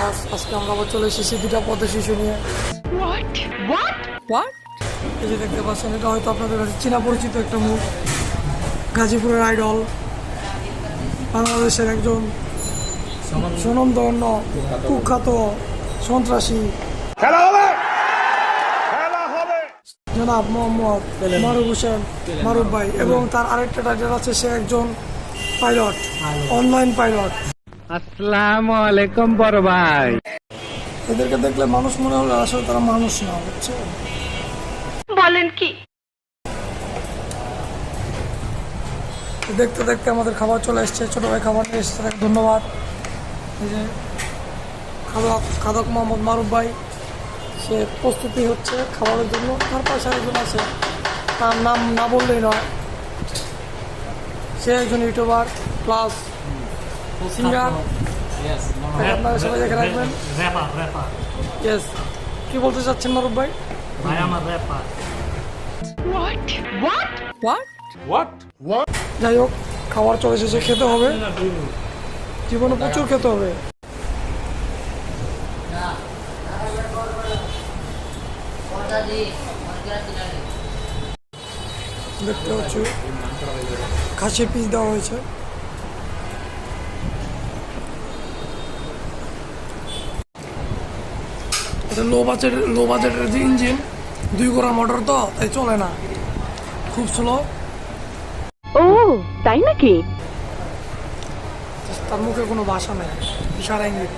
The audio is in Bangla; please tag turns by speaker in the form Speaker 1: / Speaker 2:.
Speaker 1: ক্লাস। আজকে আমরা আবার চলে এসেছি দুটা পথে শিশু নিয়ে। এই যে দেখতে পাচ্ছেন, এটা হয়তো আপনাদের কাছে চেনা পরিচিত একটা মুখ। গাজীপুরের আইডল, বাংলাদেশের একজন সুনামধন্য কুখ্যাত সন্ত্রাসী জনাব মোহাম্মদ মারুফ হোসেন মারুফ ভাই, এবং তার আরেকটা টাইটেল আছে, সে একজন পাইলট, অনলাইন পাইলট।
Speaker 2: আসসালামু আলাইকুম বড় ভাই।
Speaker 1: এদেরকে দেখলে মানুষ মনে হলে আসলে তারা মানুষ না, বুঝছো?
Speaker 3: বলেন কি?
Speaker 1: দেখতে দেখতে আমাদের খাবার চলে এসছে। ছোট ভাই খাবার নিয়ে এসছে, তাকে ধন্যবাদ। এই যে খাদক মোহাম্মদ মারুফ ভাই, সে প্রস্তুতি হচ্ছে খাবারের জন্য। তার পাশে একজন আছে, তার নাম না বললেই নয়, সে একজন ইউটিউবার প্লাস সিঙ্গার। আপনারা সবাই দেখে রাখবেন। ইয়েস, কি বলতে চাচ্ছেন মারুফ ভাই? যাই হোক, খাবার চলে এসেছে, খেতে হবে, জীবনে প্রচুর খেতে হবে। দেখতে হচ্ছে খাসির পিস দেওয়া হয়েছে। এটা লো বাজেটের যে ইঞ্জিন, 2 গোড়া মোটর, তো তাই চলে না, খুব স্লো।
Speaker 3: ও তাই নাকি?
Speaker 1: তার মুখে কোনো ভাষা নেই, ইশারা ইঙ্গিত।